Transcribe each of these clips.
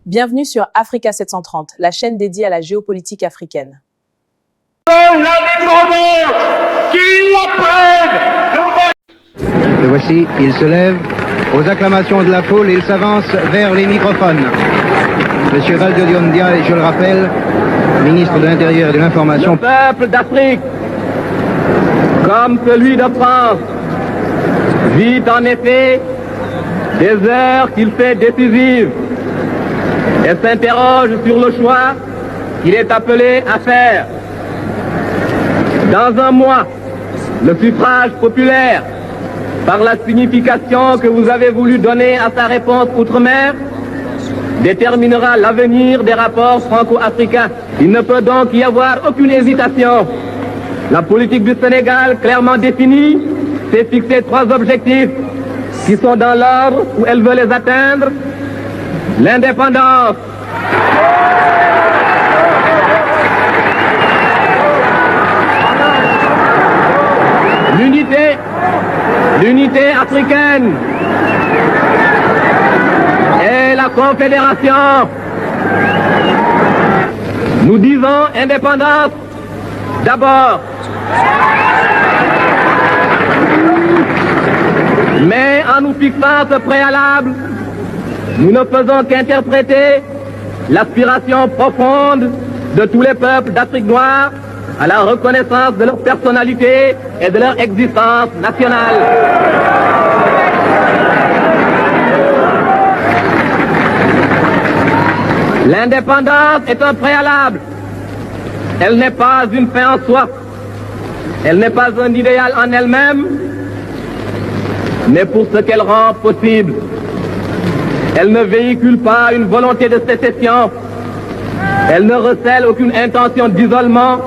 Bienvenue sur Africa 730, la chaîne dédiée à la géopolitique africaine. Le voici, il se lève. Aux acclamations de la foule, il s'avance vers les microphones. Monsieur Valdiodio-Ndia, je le rappelle, ministre de l'Intérieur et de l'Information. Le peuple d'Afrique, comme celui de France, vit en effet des heures qu'il fait décisives et s'interroge sur le choix qu'il est appelé à faire. Dans un mois, le suffrage populaire, par la signification que vous avez voulu donner à sa réponse outre-mer, déterminera l'avenir des rapports franco-africains. Il ne peut donc y avoir aucune hésitation. La politique du Sénégal, clairement définie, s'est fixé 3 objectifs qui sont dans l'ordre où elle veut les atteindre. L'indépendance, l'unité africaine et la confédération. Nous disons indépendance d'abord. Mais en nous fixant ce préalable, nous ne faisons qu'interpréter l'aspiration profonde de tous les peuples d'Afrique noire à la reconnaissance de leur personnalité et de leur existence nationale. L'indépendance est un préalable. Elle n'est pas une fin en soi. Elle n'est pas un idéal en elle-même, mais pour ce qu'elle rend possible. Elle ne véhicule pas une volonté de sécession. Elle ne recèle aucune intention d'isolement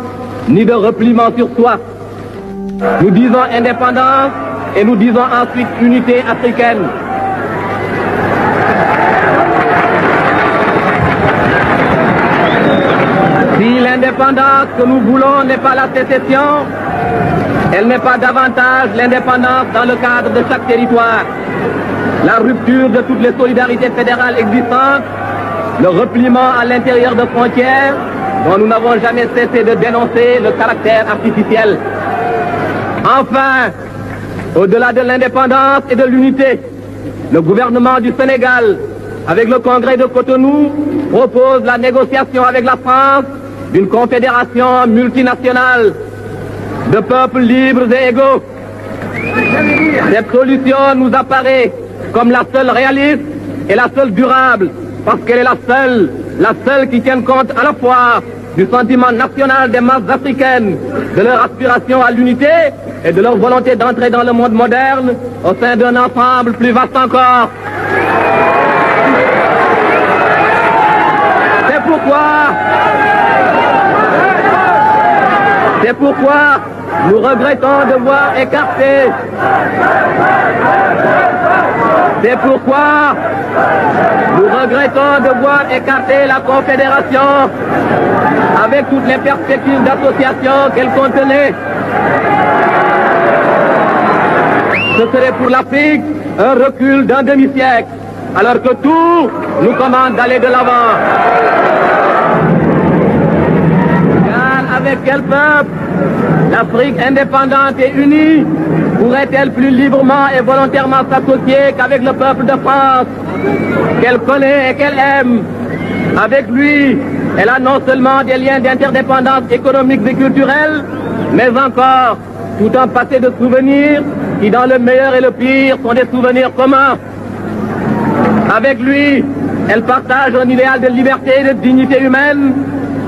ni de repliement sur soi. Nous disons indépendance et nous disons ensuite unité africaine. Si l'indépendance que nous voulons n'est pas la sécession, elle n'est pas davantage l'indépendance dans le cadre de chaque territoire. La rupture de toutes les solidarités fédérales existantes, le repliement à l'intérieur de frontières dont nous n'avons jamais cessé de dénoncer le caractère artificiel. Enfin, au-delà de l'indépendance et de l'unité, le gouvernement du Sénégal, avec le Congrès de Cotonou, propose la négociation avec la France d'une confédération multinationale de peuples libres et égaux. Cette solution nous apparaît comme la seule réaliste et la seule durable, parce qu'elle est la seule qui tienne compte à la fois du sentiment national des masses africaines, de leur aspiration à l'unité et de leur volonté d'entrer dans le monde moderne au sein d'un ensemble plus vaste encore. C'est pourquoi nous regrettons de voir écarter. C'est pourquoi nous regrettons de voir écarter la Confédération avec toutes les perspectives d'association qu'elle contenait. Ce serait pour l'Afrique un recul d'un demi-siècle, alors que tout nous commande d'aller de l'avant. Car avec quel peuple l'Afrique indépendante et unie pourrait-elle plus librement et volontairement s'associer qu'avec le peuple de France, qu'elle connaît et qu'elle aime? Avec lui, elle a non seulement des liens d'interdépendance économique et culturelle, mais encore tout un passé de souvenirs qui, dans le meilleur et le pire, sont des souvenirs communs. Avec lui, elle partage un idéal de liberté et de dignité humaine,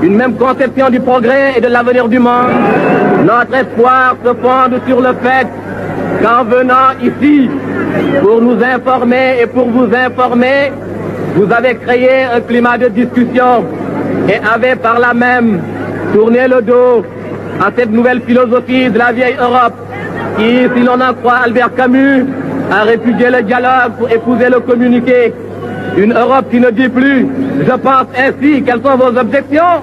une même conception du progrès et de l'avenir du monde. Notre espoir se fonde sur le fait qu'en venant ici, pour nous informer et pour vous informer, vous avez créé un climat de discussion et avez par là même tourné le dos à cette nouvelle philosophie de la vieille Europe qui, si l'on en croit Albert Camus, a répudié le dialogue pour épouser le communiqué. Une Europe qui ne dit plus « je pense ainsi, quelles sont vos objections ?»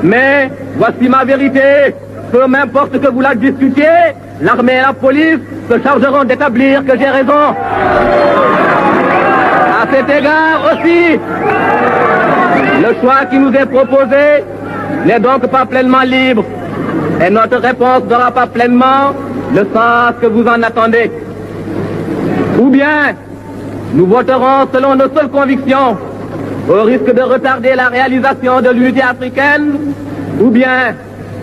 mais « voici ma vérité, peu m'importe que vous la discutiez, l'armée et la police se chargeront d'établir que j'ai raison. » À cet égard aussi, Le choix qui nous est proposé n'est donc pas pleinement libre et notre réponse n'aura pas pleinement le sens que vous en attendez. Ou bien, nous voterons selon nos seules convictions, au risque de retarder la réalisation de l'unité africaine, ou bien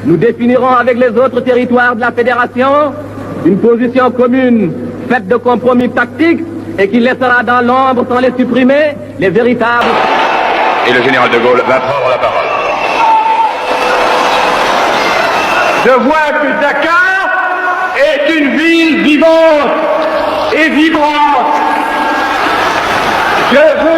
nous définirons avec les autres territoires de la Fédération une position commune faite de compromis tactiques et qui laissera dans l'ombre, sans les supprimer, les véritables... Et le général de Gaulle va prendre la parole. Je vois que Dakar est une ville vivante et vibrante. Je veux